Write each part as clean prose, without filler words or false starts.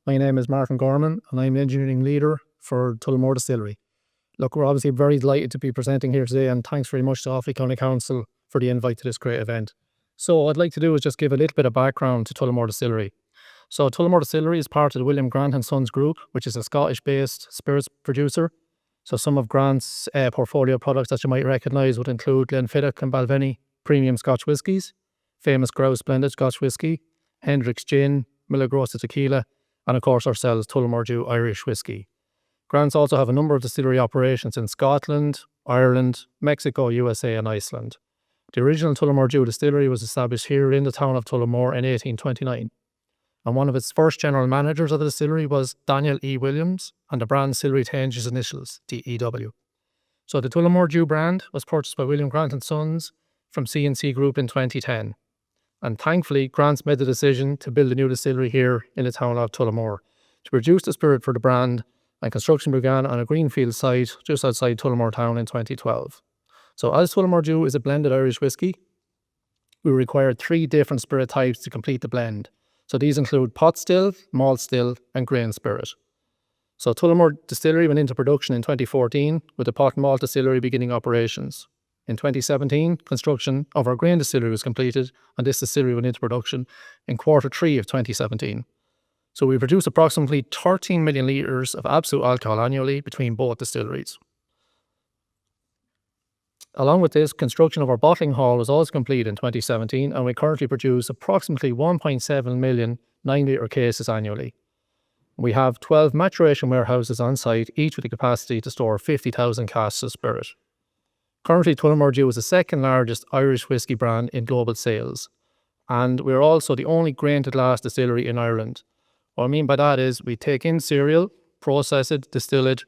My name is Martin Gorman and I'm the engineering leader for Tullamore Distillery. Look, we're obviously very delighted to be presenting here today, and thanks very much to Offaly County Council for the invite to this great event. So what I'd like to do is just give a little bit of background to Tullamore Distillery. So Tullamore Distillery is part of the William Grant and Sons Group, which is a Scottish-based spirits producer. So some of Grant's portfolio products that you might recognise would include Glenfiddich and Balvenie premium Scotch whiskies, famous Grouse blended Scotch whisky, Hendrick's gin, Miller Grossa tequila, and of course ourselves, Tullamore Dew Irish whiskey. Grants also have a number of distillery operations in Scotland, Ireland, Mexico, USA and Iceland. The original Tullamore Dew distillery was established here in the town of Tullamore in 1829. And one of its first general managers of the distillery was Daniel E. Williams, and the brand still retains his initials, DEW. So the Tullamore Dew brand was purchased by William Grant and Sons from C&C Group in 2010. And thankfully, Grant's made the decision to build a new distillery here in the town of Tullamore to produce the spirit for the brand, and construction began on a greenfield site just outside Tullamore town in 2012. So as Tullamore Dew is a blended Irish whiskey, we required 3 different spirit types to complete the blend. So these include pot still, malt still and grain spirit. So Tullamore Distillery went into production in 2014 with the pot and malt distillery beginning operations. In 2017, construction of our grain distillery was completed, and this distillery went into production in Q3 of 2017. So we produce approximately 13 million litres of absolute alcohol annually between both distilleries. Along with this, construction of our bottling hall was also completed in 2017, and we currently produce approximately 1.7 million 9-litre cases annually. We have 12 maturation warehouses on site, each with the capacity to store 50,000 casks of spirit. Currently, Tullamore Dew is the second largest Irish whiskey brand in global sales, and we're also the only grain-to-glass distillery in Ireland. What I mean by that is we take in cereal, process it, distill it,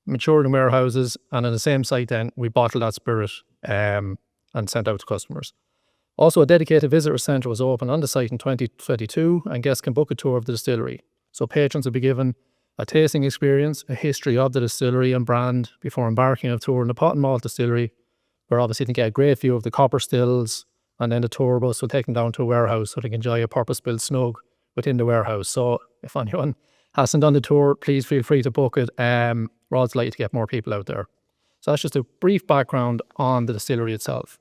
mature it in warehouses, and on the same site then we bottle that spirit and send out to customers. Also, a dedicated visitor centre was opened on the site in 2022, and guests can book a tour of the distillery. So patrons will be given a tasting experience, a history of the distillery and brand before embarking on a tour in the pot and malt distillery, where obviously they can get a great view of the copper stills, and then the tour bus will take them down to a warehouse so they can enjoy a purpose-built snug within the warehouse. So if anyone hasn't done the tour, please feel free to book it. We're always likely to get more people out there. So that's just a brief background on the distillery itself.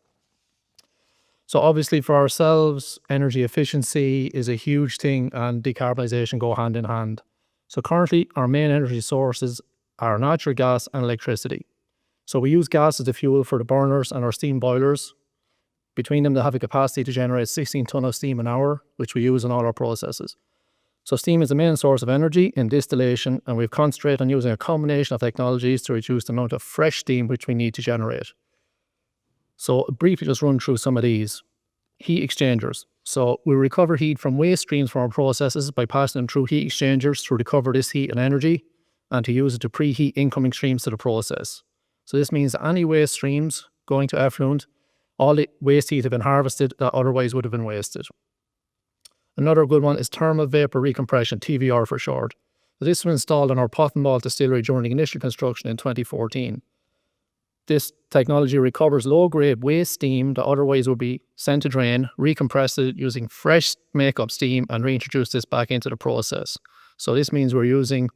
So obviously for ourselves, energy efficiency is a huge thing, and decarbonisation go hand in hand. So currently our main energy sources are natural gas and electricity. So we use gas as the fuel for the burners and our steam boilers. Between them they have a capacity to generate 16 tonnes of steam an hour, which we use in all our processes. So steam is the main source of energy in distillation, and we've concentrated on using a combination of technologies to reduce the amount of fresh steam which we need to generate. So briefly just run through some of these. Heat exchangers. So we recover heat from waste streams from our processes by passing them through heat exchangers to recover this heat and energy, and to use it to preheat incoming streams to the process. So this means that any waste streams going to effluent, all the waste heat have been harvested that otherwise would have been wasted. Another good one is thermal vapor recompression, TVR for short. So this was installed in our pot and malt distillery during the initial construction in 2014. This technology recovers low-grade waste steam that otherwise would be sent to drain, recompressed it using fresh make-up steam, and reintroduce this back into the process. So this means we're using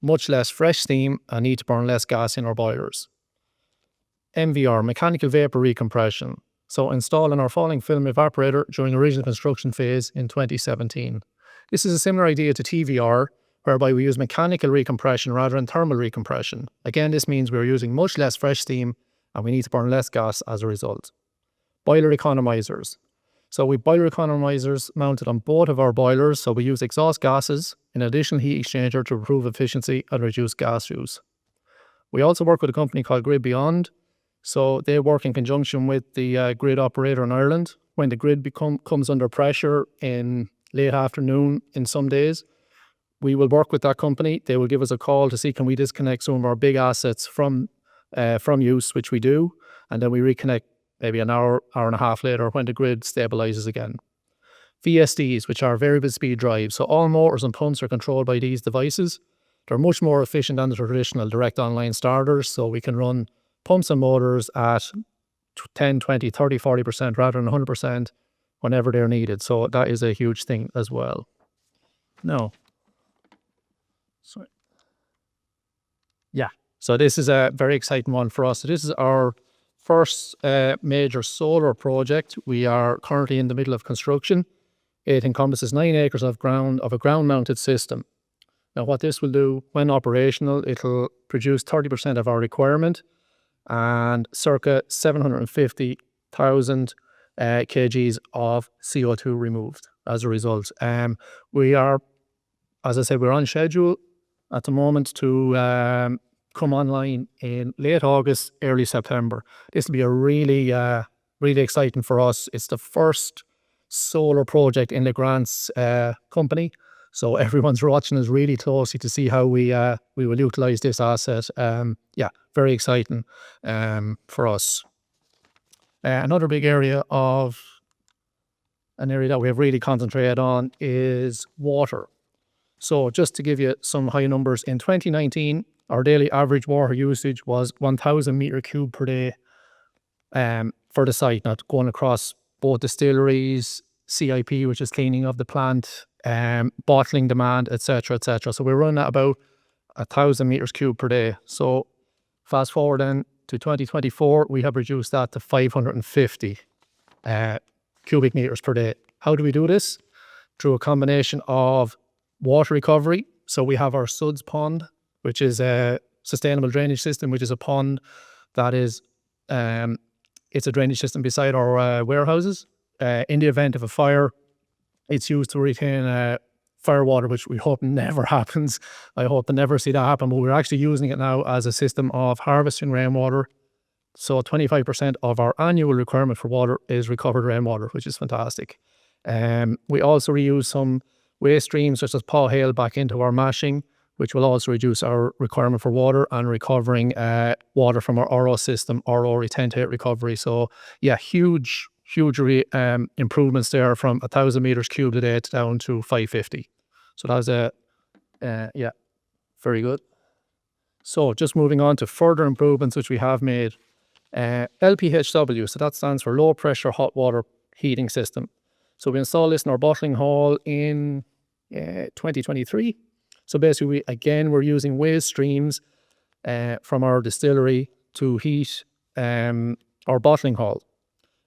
much less fresh steam and need to burn less gas in our boilers. MVR, mechanical vapor recompression. So installed in our falling film evaporator during the original construction phase in 2017. This is a similar idea to TVR, whereby we use mechanical recompression rather than thermal recompression. Again, this means we're using much less fresh steam and we need to burn less gas as a result. Boiler economizers. So we have boiler economizers mounted on both of our boilers, so we use exhaust gases in additional heat exchanger to improve efficiency and reduce gas use. We also work with a company called Grid Beyond. So they work in conjunction with the grid operator in Ireland. When the grid comes under pressure in late afternoon in some days, we will work with that company. They will give us a call to see can we disconnect some of our big assets from use, which we do, and then we reconnect maybe an hour and a half later when the grid stabilizes again. VSDs, which are variable speed drives. So all motors and pumps are controlled by these devices. They're much more efficient than the traditional direct online starters, so we can run pumps and motors at 10, 20, 30, 40% rather than 100% whenever they're needed. So that is a huge thing as well. Now, Sorry. Yeah, so this is a very exciting one for us. So this is our first major solar project. We are currently in the middle of construction. It encompasses 9 acres of a ground-mounted system. Now, what this will do when operational, it'll produce 30% of our requirement and circa 750,000 kgs of CO2 removed as a result. We are, as I said, we're on schedule at the moment to come online in late August, early September. This will be a really, really exciting for us. It's the first solar project in the grants company. So everyone's watching us really closely to see how we will utilise this asset. Yeah, very exciting for us. Another big area that we have really concentrated on is water. So just to give you some high numbers, in 2019, our daily average water usage was 1,000 metre cube per day for the site, not going across both distilleries, CIP, which is cleaning of the plant, bottling demand, etc., etc. So we're running at about 1,000 metres cube per day. So fast forward then to 2024, we have reduced that to 550 cubic metres per day. How do we do this? Through a combination of water recovery. So we have our SUDS pond, which is a sustainable drainage system, which is a pond that is, it's a drainage system beside our warehouses. In the event of a fire, it's used to retain fire water, which we hope never happens. I hope to never see that happen, but we're actually using it now as a system of harvesting rainwater. So 25% of our annual requirement for water is recovered rainwater, which is fantastic. We also reuse some waste streams such as paw hail back into our mashing, which will also reduce our requirement for water and recovering water from our RO system, RO retentate recovery. So yeah, huge improvements there from 1,000 metres cubed a day down to 550. So that was yeah, very good. So just moving on to further improvements which we have made. LPHW, so that stands for low pressure hot water heating system. So we installed this in our bottling hall in 2023. So basically, we're using waste streams from our distillery to heat our bottling hall.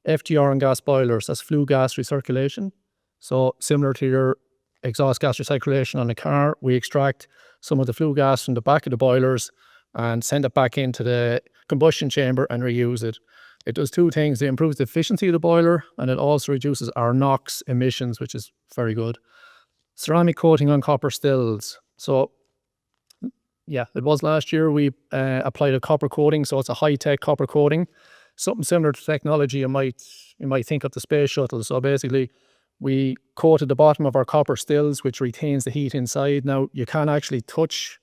FGR and gas boilers, that's flue gas recirculation. So similar to your exhaust gas recirculation on a car, we extract some of the flue gas from the back of the boilers and send it back into the combustion chamber and reuse it. It does two things. It improves the efficiency of the boiler and it also reduces our NOx emissions, which is very good. Ceramic coating on copper stills. So yeah, it was last year we applied a copper coating, so it's a high-tech copper coating. Something similar to technology you might think of the space shuttle. So basically, we coated the bottom of our copper stills, which retains the heat inside. Now you can actually touch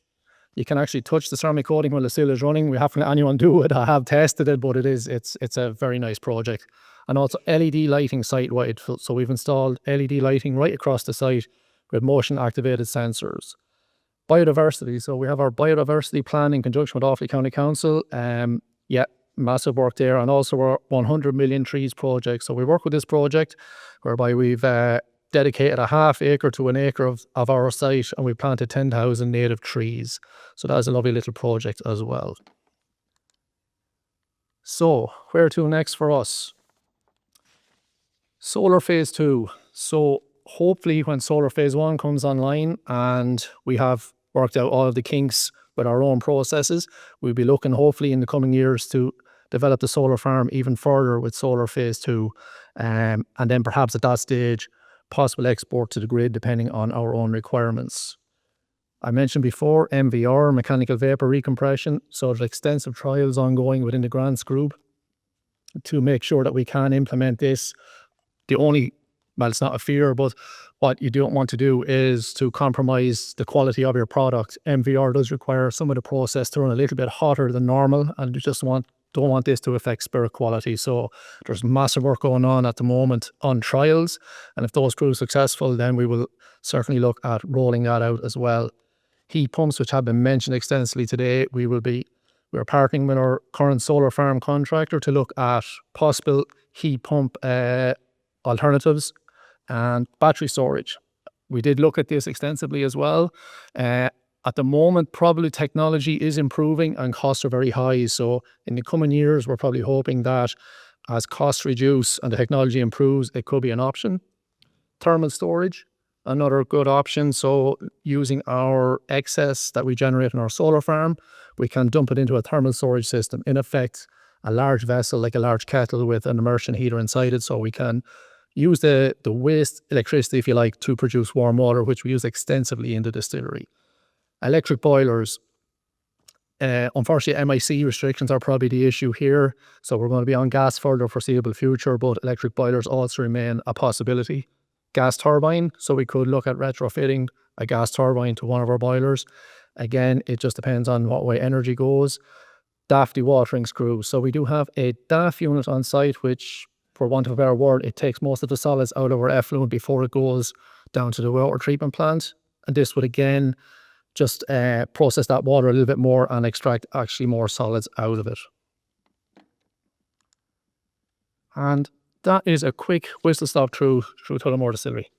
the ceramic coating while the still is running. We haven't let anyone do it. I have tested it, but it's a very nice project. And also LED lighting site-wide. So we've installed LED lighting right across the site with motion-activated sensors. Biodiversity. So we have our biodiversity plan in conjunction with Offaly County Council. Yeah, massive work there. And also our 100 million trees project. So we work with this project whereby we've dedicated a half acre to an acre of our site and we planted 10,000 native trees. So that is a lovely little project as well. So where to next for us? Solar phase 2. So hopefully when solar phase 1 comes online and we have worked out all of the kinks with our own processes, we'll be looking hopefully in the coming years to develop the solar farm even further with solar phase 2. And then perhaps at that stage, possible export to the grid depending on our own requirements. I mentioned before MVR, mechanical vapor recompression. So there's extensive trials ongoing within the grants group to make sure that we can implement this. Well, it's not a fear, but what you don't want to do is to compromise the quality of your product. MVR does require some of the process to run a little bit hotter than normal, and you just don't want this to affect spirit quality. So there's massive work going on at the moment on trials, and if those prove successful, then we will certainly look at rolling that out as well. Heat pumps, which have been mentioned extensively today, we're partnering with our current solar farm contractor to look at possible heat pump alternatives and battery storage. We did look at this extensively as well. At the moment, probably technology is improving and costs are very high. So in the coming years, we're probably hoping that as costs reduce and the technology improves, it could be an option. Thermal storage, another good option. So using our excess that we generate in our solar farm, we can dump it into a thermal storage system. In effect, a large vessel like a large kettle with an immersion heater inside it, so we can use the waste electricity, if you like, to produce warm water, which we use extensively in the distillery. Electric boilers. Unfortunately, MIC restrictions are probably the issue here, so we're going to be on gas for the foreseeable future, but electric boilers also remain a possibility. Gas turbine, so we could look at retrofitting a gas turbine to one of our boilers. Again, it just depends on what way energy goes. DAF dewatering screws. So we do have a DAF unit on site, which, for want of a better word, it takes most of the solids out of our effluent before it goes down to the water treatment plant. And this would again just process that water a little bit more and extract actually more solids out of it. And that is a quick whistle stop through Tullamore Distillery.